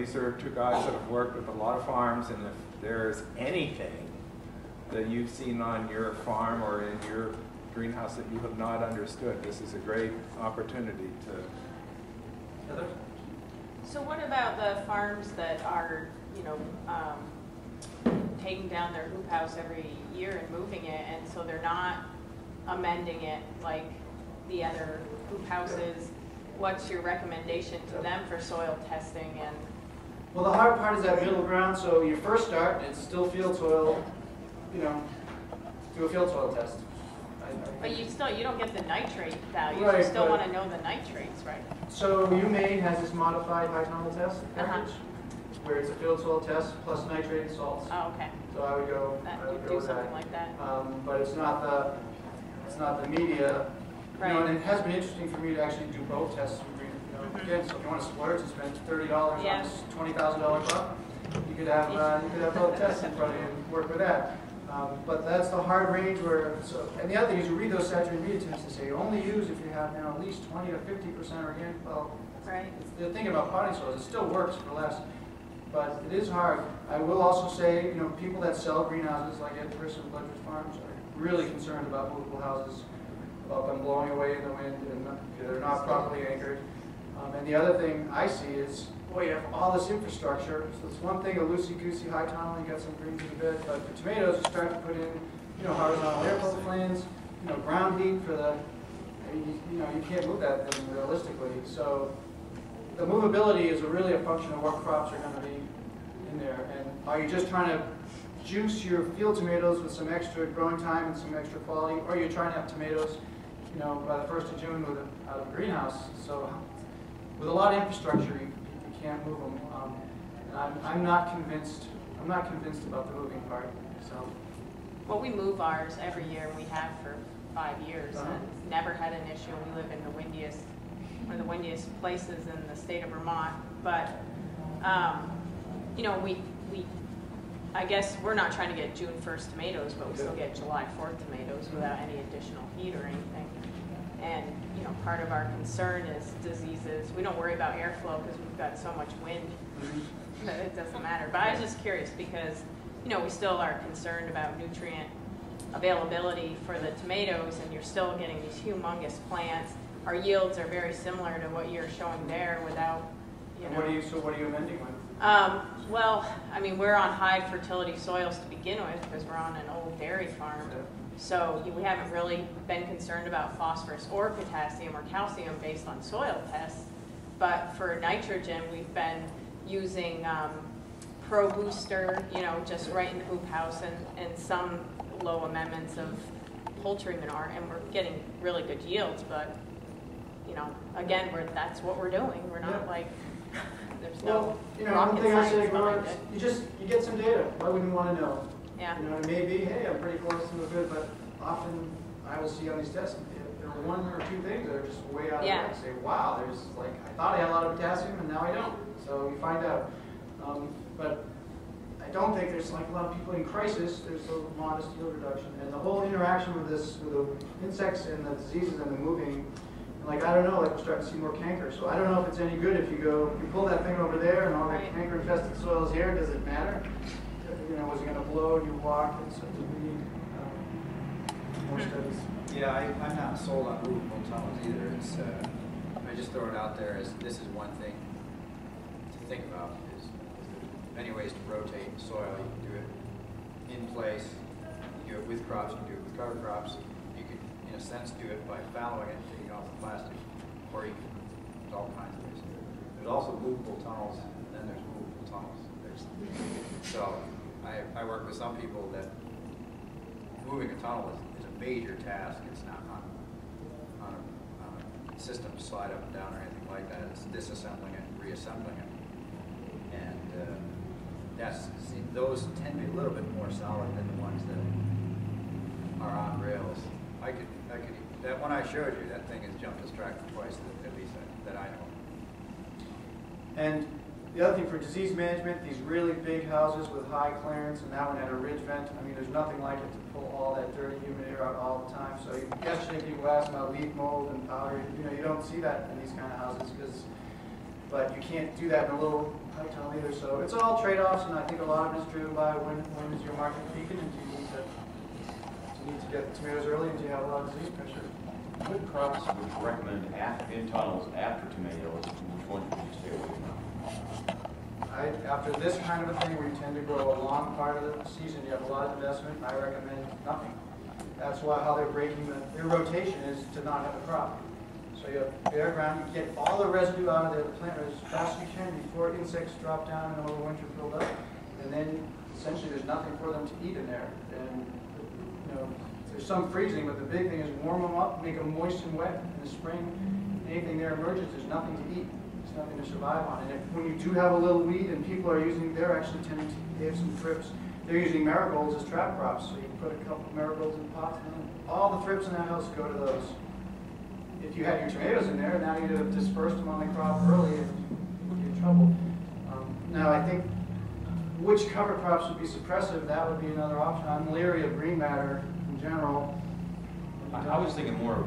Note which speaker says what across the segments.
Speaker 1: these are two guys that have worked with a lot of farms, and if there's anything that you've seen on your farm or in your greenhouse that you have not understood, this is a great opportunity to.
Speaker 2: Heather?
Speaker 3: So what about the farms that are, you know, taking down their hoop house every year and moving it, and so they're not amending it like the other hoop houses? What's your recommendation to them for soil testing? And
Speaker 2: Well, the hard part is that middle ground. So you first start, it's still field soil. You know, do a field soil test.
Speaker 3: but you don't get the nitrate values.
Speaker 2: Right,
Speaker 3: You still
Speaker 2: but-
Speaker 3: want to know the nitrates, right?
Speaker 2: So UMaine has this modified high tunnel test package, where it's a field soil test plus nitrate and salts.
Speaker 3: Oh, okay.
Speaker 2: So I would go.
Speaker 3: You'd do something like that.
Speaker 2: But it's not the media.
Speaker 3: Right.
Speaker 2: You know, and it has been interesting for me to actually do both tests. Again, so if you want to splurge and spend $30
Speaker 3: Yeah.
Speaker 2: on this $20,000 crop, you could have both tests in front of you and work with that. But that's the hard range where. So, and the other thing is, you read those saturated media tests and say only use if you have at least 20 to 50% organic. Well,
Speaker 3: Right.
Speaker 2: the thing about potting soils, it still works for less, but it is hard. I will also say, people that sell greenhouses, like Ed Chris and Bludger's Farms, are really concerned about movable houses, about them blowing away in the wind, and they're not properly anchored. And the other thing I see is, boy, you have all this infrastructure. So it's one thing, a loosey-goosey high tunnel, you got some greens in the bed, but for tomatoes, you start to put in, horizontal air bubble fans, ground heat for the, you can't move that thing realistically. So the movability is really a function of what crops are going to be in there. And are you just trying to juice your field tomatoes with some extra growing time and some extra quality, or are you trying to have tomatoes, by the 1st of June out of the greenhouse? So with a lot of infrastructure, you can't move them. And I'm not convinced. I'm not convinced about the moving part. So.
Speaker 3: Well, we move ours every year, and we have for 5 years, and never had an issue. We live in one of the windiest places in the state of Vermont. But I guess we're not trying to get June 1st tomatoes, but we still get July 4th tomatoes without any additional heat or anything. And part of our concern is diseases. We don't worry about airflow because we've got so much wind that it doesn't matter. But I was just curious because we still are concerned about nutrient availability for the tomatoes, and you're still getting these humongous plants. Our yields are very similar to what you're showing there without,
Speaker 2: What are you amending with?
Speaker 3: Well, I mean, we're on high fertility soils to begin with because we're on an old dairy farm. So we haven't really been concerned about phosphorus or potassium or calcium based on soil tests. But for nitrogen, we've been using Pro Booster, just right in the hoop house, and some low amendments of poultry manure, and we're getting really good yields. But again, that's what we're doing. We're not like there's no rocket
Speaker 2: one thing I say,
Speaker 3: science behind it.
Speaker 2: you get some data. Why wouldn't you want to know?
Speaker 3: Yeah.
Speaker 2: It may be, hey, I'm pretty close to the good, but often I will see on these tests, there are one or two things that are just way out of whack. I say, wow, there's I thought I had a lot of potassium, and now I don't. So you find out. But I don't think there's a lot of people in crisis. There's a modest yield reduction, and the whole interaction with the insects and the diseases and the moving. And I don't know, we're starting to see more canker. So I don't know if it's any good if you pull that thing over there and all that canker-infested soil is here. Does it matter? Was it going to blow and you walk and stuff? More studies.
Speaker 4: Yeah, I'm not sold on movable tunnels either. It's I just throw it out there as this is one thing to think about. Is there's many ways to rotate soil. You can do it in place. You do it with crops. You can do it with cover crops. You can, in a sense, do it by fallowing it and taking off the plastic, or you can. There's all kinds of ways to do it. There's also movable tunnels, and then there's movable tunnels. So I work with some people that moving a tunnel is a major task. It's not on a system to slide up and down or anything like that. It's disassembling it, reassembling it, and those tend to be a little bit more solid than the ones that are on rails. That one I showed you, that thing has jumped its tractor twice, at least that I know.
Speaker 2: And the other thing for disease management, these really big houses with high clearance, and that one had a ridge vent. I mean, there's nothing like it to pull all that dirty humid air out all the time. So yesterday people asked about leaf mold and powder. You don't see that in these kind of houses, but you can't do that in a little high tunnel. So it's all trade-offs, and I think a lot of it is driven by when is your market peaking, and do you need to get the tomatoes early, and do you have a lot of disease pressure?
Speaker 5: What crops would you recommend in tunnels after tomatoes, and which ones would you stay away from?
Speaker 2: After this kind of a thing, where you tend to grow a long part of the season, you have a lot of investment, I recommend nothing. That's why how they're breaking their rotation is to not have a crop. So you have bare ground, you get all the residue out of there, the plant as fast as you can before insects drop down and overwinter build up. And then essentially there's nothing for them to eat in there. And you know, there's some freezing, but the big thing is warm them up, make them moist and wet in the spring. Anything there emerges, there's nothing to eat. There's nothing to survive on. And when you do have a little weed and people are using, they're actually tending to, they have some thrips. They're using marigolds as trap crops. So you can put a couple of marigolds in pots and then all the thrips in that house go to those. If you had your tomatoes in there, now you'd have dispersed them on the crop early and you'd be in trouble. Now I think which cover crops would be suppressive, that would be another option. I'm leery of green matter in general.
Speaker 5: I was thinking more of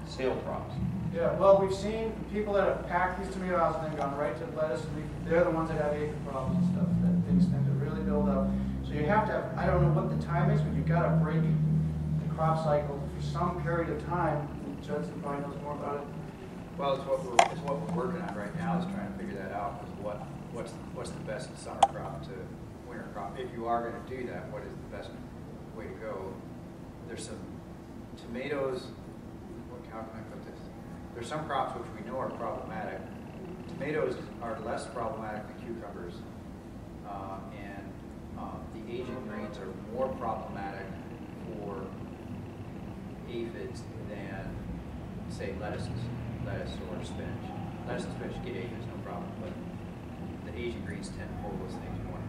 Speaker 5: sale crops.
Speaker 2: Yeah, well, we've seen people that have packed these tomato houses and then gone right to lettuce. They're the ones that have aphid problems and stuff, that things tend to really build up. So you have to have, I don't know what the time is, but you've got to break the crop cycle for some period of time. Judson probably knows more about it.
Speaker 4: Well, it's what we're working on right now, is trying to figure that out. Is what's the best summer crop to winter crop? If you are going to do that, what is the best way to go? There's some tomatoes. How can I put this? There's some crops which we know are problematic. Tomatoes are less problematic than cucumbers, and the Asian greens are more problematic for aphids than, say, lettuce or spinach. Lettuce and spinach get aphids, no problem, but the Asian greens tend to pull those things more.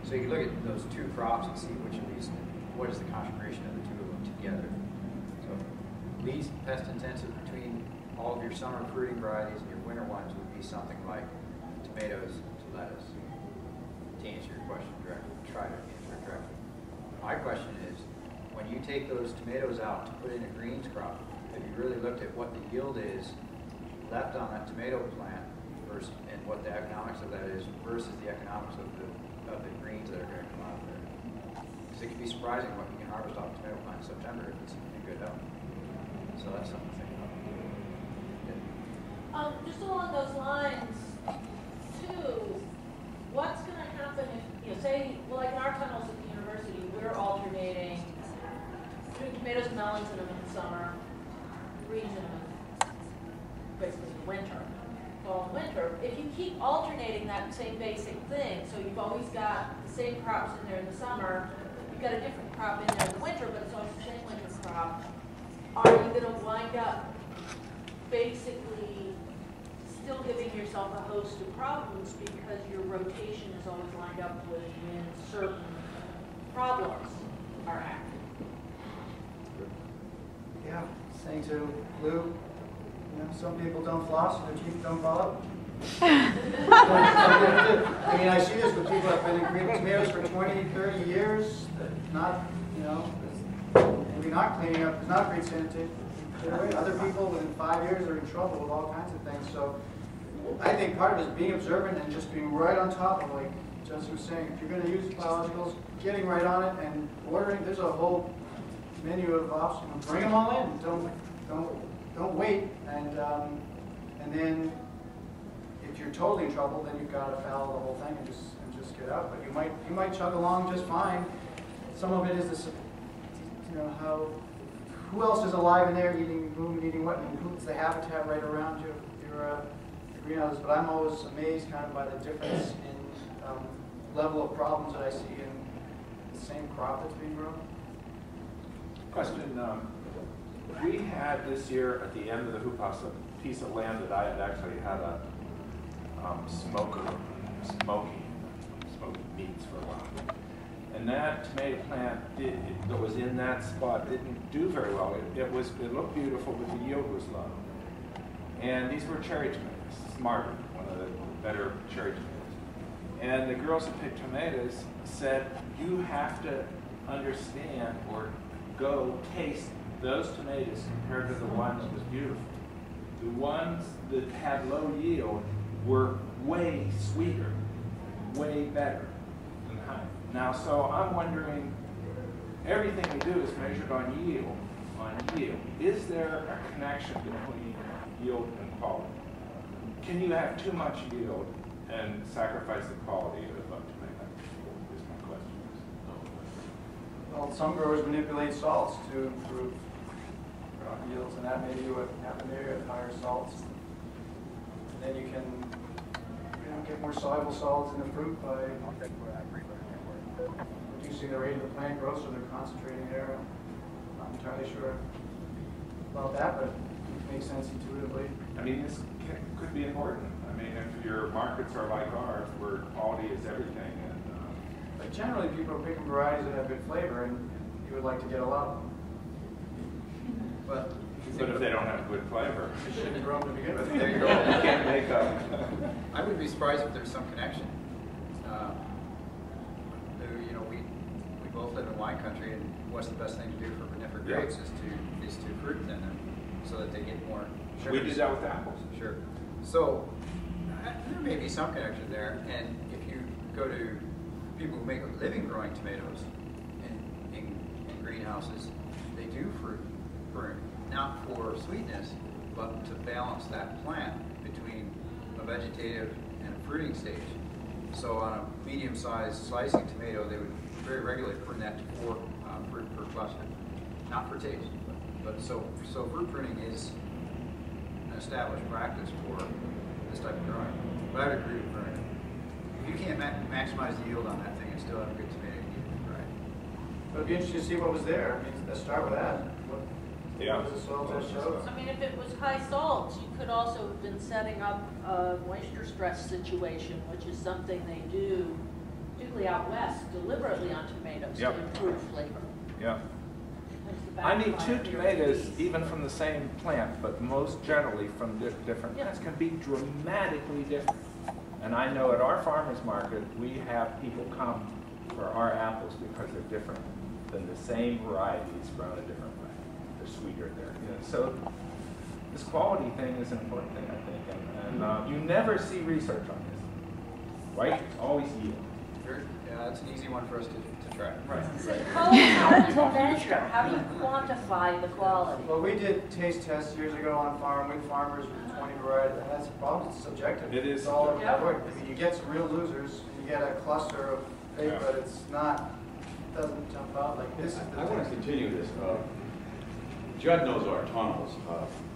Speaker 4: So you can look at those two crops and see which of these, what is the concentration of the two of them together. So least pest intensive between all of your summer fruiting varieties and your winter ones would be something like tomatoes to lettuce. To answer your question directly, try to answer it directly. My question is, when you take those tomatoes out to put in a greens crop, have you really looked at what the yield is left on that tomato plant versus, and what the economics of that is versus the economics of the greens that are going to come out of there? Because it can be surprising what you can harvest off a tomato plant in September if it's in good health. So that's something to think about.
Speaker 6: Just along those lines, too, what's going to happen if, you know, say, well, like in our tunnels at the university, we're alternating doing tomatoes and melons in them in the summer, greens in them basically in the winter, fall and winter. If you keep alternating that same basic thing, so you've always got the same crops in there in the summer, you've got a different crop in there in the winter, but it's always the same winter crop, are you going to wind up basically still giving yourself a host of problems because your rotation is always lined up with when certain problems are active?
Speaker 2: Yeah, saying to Lou, you know, some people don't floss and their teeth don't fall out. I mean, I see this with people that have been in tomatoes for 20, 30 years, not, you know, maybe not cleaning up, not great sanitation. Other people within 5 years are in trouble with all kinds of things. So I think part of it is being observant and just being right on top of, like Justin was saying, if you're going to use biologicals, getting right on it and ordering. There's a whole menu of options. Bring them all in. Don't wait. And then if you're totally in trouble, then you've got to foul the whole thing and just get out. But you might chug along just fine. Some of it is this, you know, who else is alive in there eating boom and eating what, and who's the habitat right around your greenhouses. But I'm always amazed kind of by the difference in level of problems that I see in the same crop that's being grown.
Speaker 1: Question, we had this year at the end of the hoop house a piece of land that I had actually had a smoking meats for a while. And that tomato plant that was in that spot didn't do very well. It looked beautiful, but the yield was low. And these were cherry tomatoes, Smarter, one of the better cherry tomatoes. And the girls that picked tomatoes said, you have to understand or go taste those tomatoes compared to the ones that was beautiful. The ones that had low yield were way sweeter, way better than honey. Now, so I'm wondering, everything we do is measured on yield. Is there a connection between yield and quality? Can you have too much yield and sacrifice the quality of tomato? Is my question.
Speaker 2: Well, some growers manipulate salts to improve yields, and that may be what happened there at higher salts. And then you can get more soluble solids in the fruit by reducing the rate of the plant growth, so they're concentrating there. I'm not entirely sure about that, but it makes sense intuitively.
Speaker 1: I mean, this could be important. I mean, if your markets are like ours, where quality is everything, and
Speaker 2: But generally, people are picking varieties that have good flavor, and you would like to get a lot of them.
Speaker 4: But
Speaker 1: if they don't have good flavor,
Speaker 2: You shouldn't have grown to begin with.
Speaker 4: there you go.
Speaker 1: you can't make up.
Speaker 4: I would be surprised if there's some connection. We both live in wine country, and what's the best thing to do for vinifera
Speaker 1: Yeah.
Speaker 4: grapes is to fruit them so that they get more
Speaker 1: We
Speaker 4: sugars.
Speaker 1: did that with apples.
Speaker 4: Sure. So there may be some connection there, and if you go to people who make a living growing tomatoes in greenhouses, they do fruit prune, not for sweetness, but to balance that plant between a vegetative and a fruiting stage. So on a medium-sized slicing tomato, they would very regularly prune that to 4 fruit per cluster, not for taste, but so fruit pruning is an established practice for this type of growing. But I would agree with Vernon. If you can't maximize the yield on that thing and still have a good tomato, right?
Speaker 2: But it'd be interesting to see what was there. I mean, let's start with that.
Speaker 1: Yeah.
Speaker 2: What was the soil test show?
Speaker 6: I mean, if it was high salts, you could also have been setting up a moisture stress situation, which is something they do, particularly out west, deliberately on tomatoes to
Speaker 1: Yep.
Speaker 6: improve flavor.
Speaker 1: Yeah.
Speaker 6: That's the
Speaker 1: I mean,
Speaker 6: backfire
Speaker 1: 2
Speaker 6: of your
Speaker 1: tomatoes,
Speaker 6: disease.
Speaker 1: even from the same plant, but most generally from different
Speaker 6: Yeah.
Speaker 1: plants, can be dramatically different. And I know at our farmers market, we have people come for our apples because they're different than the same varieties grown a different way. They're sweeter there. So this quality thing is an important thing, I think. And you never see research on this, right? It's always yield.
Speaker 4: Sure. Yeah, that's an easy one for us to track.
Speaker 1: Right.
Speaker 6: How to measure? How do you quantify the quality?
Speaker 2: Well, we did taste tests years ago on farm with farmers with 20 varieties, and that's a problem. It's subjective.
Speaker 1: It is
Speaker 2: It's all over
Speaker 6: subjective.
Speaker 2: that work. I mean, you get some real losers, and you get a cluster of fake,
Speaker 1: Yeah.
Speaker 2: but it's not, doesn't jump out like this. is the
Speaker 5: I want to
Speaker 2: test.
Speaker 5: continue this. Judd knows our tunnels.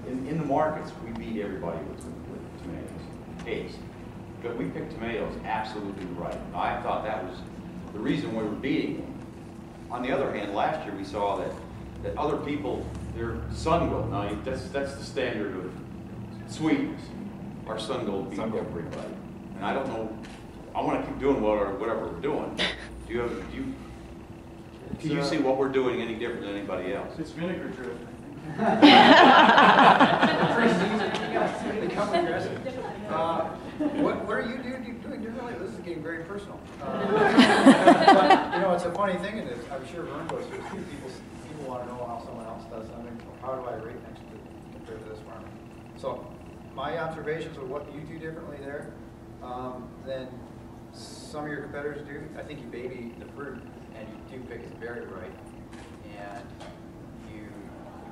Speaker 5: In the markets, we beat everybody with tomatoes. Taste. But we picked tomatoes absolutely right. I thought that was the reason we were beating them. On the other hand, last year we saw that other people, their sun gold, now that's the standard of sweetness. Our sun gold beat everybody. And I don't know, I want to keep doing whatever we're doing. Can you see what we're doing any different than anybody else?
Speaker 2: It's vinegar driven.
Speaker 4: What are you doing differently? This is getting very personal. But, it's a funny thing, and I'm sure Vern goes through it. People want to know how someone else does something. How do I rate next to compared to this farmer? So my observations of what you do differently there than some of your competitors do, I think you baby the fruit, and you do pick it very right, and you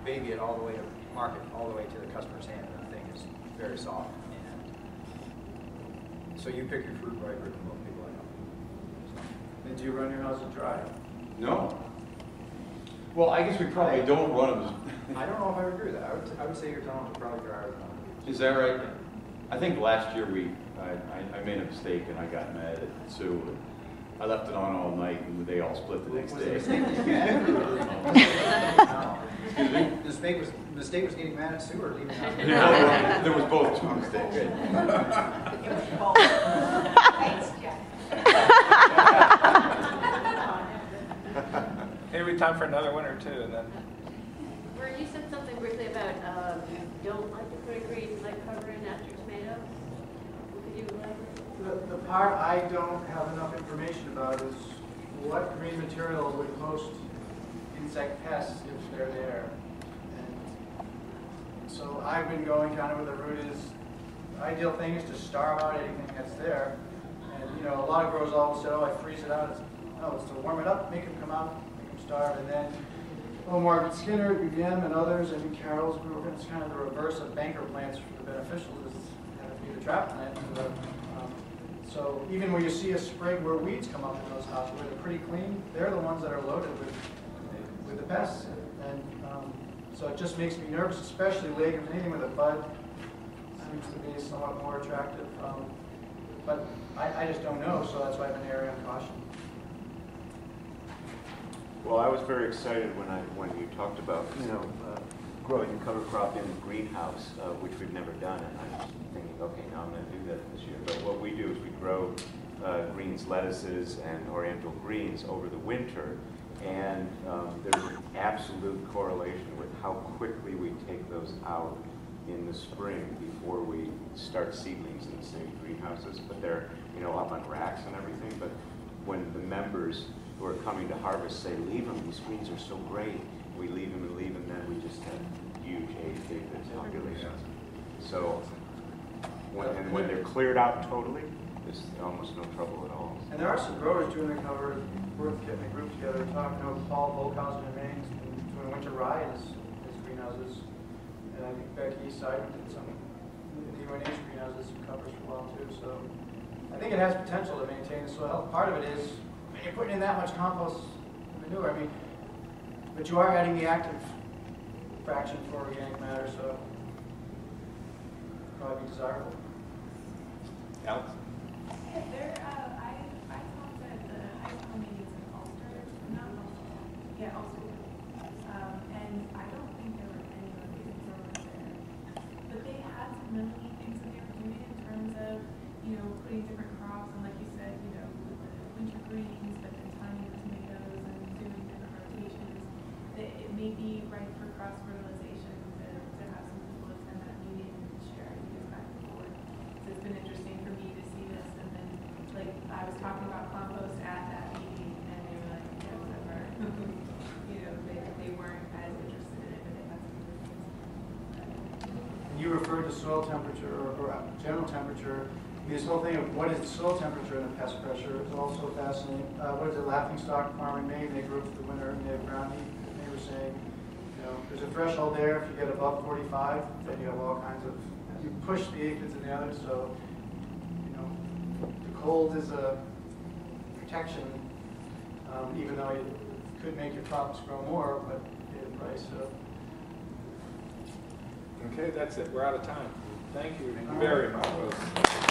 Speaker 4: baby it all the way to market, all the way to the customer's hand, and the thing is very soft. So you pick your fruit right than most people I know.
Speaker 2: And do you run your houses dry?
Speaker 5: No. Well, I guess we probably don't run them.
Speaker 4: I don't know if I would agree with that. I would say your tunnels are probably drier than ours.
Speaker 5: Is that right? I think last year I made a mistake and I got mad at Sue. I left it on all night and they all split the next
Speaker 4: Was
Speaker 5: day.
Speaker 4: the mistake was the mistake was getting mad at Sue or leaving out?
Speaker 5: There was both two mistakes.
Speaker 1: Maybe time for another one or two, and then.
Speaker 7: Where you said something briefly about you don't like to put a green like covering after tomato. Could you elaborate?
Speaker 2: The part I don't have enough information about is what green material would host insect pests if they're there. And so I've been going kind of where the root is. ideal thing is to starve out anything that's there. And, you know, a lot of growers always say, oh, I freeze it out. No, it's to warm it up, make them come out, make them starve. And then, well, Margaret Skinner, UVM, and others, and Carroll's group, it's kind of the reverse of banker plants for the beneficials, is kind of be the trap plant. So even when you see a sprig where weeds come up in those houses, where they're pretty clean, they're the ones that are loaded with the pests. And so it just makes me nervous, especially legumes, anything with a bud seems to be somewhat more attractive. But I just don't know, so that's why I've been erring on caution.
Speaker 8: Well, I was very excited when you talked about, growing a cover crop in the greenhouse, which we've never done, and I was thinking, okay, now I'm going to do that this year. But what we do is we grow greens, lettuces, and oriental greens over the winter, and there's an absolute correlation with how quickly we take those out in the spring before we start seedlings in the same greenhouses. But they're, up on racks and everything. But when the members who are coming to harvest say, leave them, these greens are so great, we leave them, and then we just have huge aphid populations. So, when they're cleared out totally, there's almost no trouble at all.
Speaker 2: And there are some growers doing the cover, worth getting a group together, talking. Paul Volkhausen in Maine's doing winter rye in his greenhouses. And I think Becky Seidman did some, in the UNH greenhouses, some covers for a while too. So I think it has potential to maintain the soil health. Part of it is, when you're putting in that much compost manure, but you are adding the active fraction for organic matter, so probably be desirable.
Speaker 1: Alex?
Speaker 9: Yeah, I talked at the high school meetings in Ulster, not Ulster, yeah, Ulster. And I don't think there were any reasons over there. But they had some really neat things that they were doing in terms of, putting different crops, and like you said, with the winter greens, but then timing the tomatoes and doing different rotations. That it may be right for cross fertilization to have some people attend that meeting and share ideas back and forth. So it's been interesting for me to see this, and then I was talking about compost at that meeting, and they were like, yeah, whatever. They weren't as interested in it, but they had some good things.
Speaker 2: You referred to soil temperature or general temperature. This whole thing of what is the soil temperature and the pest pressure is also fascinating. What is it, Laughingstock Farm in Maine? They grew up for the winter and they have ground heat. And they were saying, there's a threshold there. If you get above 45, then you have all kinds of, you push the aphids and the others. So, the cold is a protection, even though it could make your crops grow more, but pay the price. So.
Speaker 1: Okay, that's it. We're out of time. Thank you very much, folks.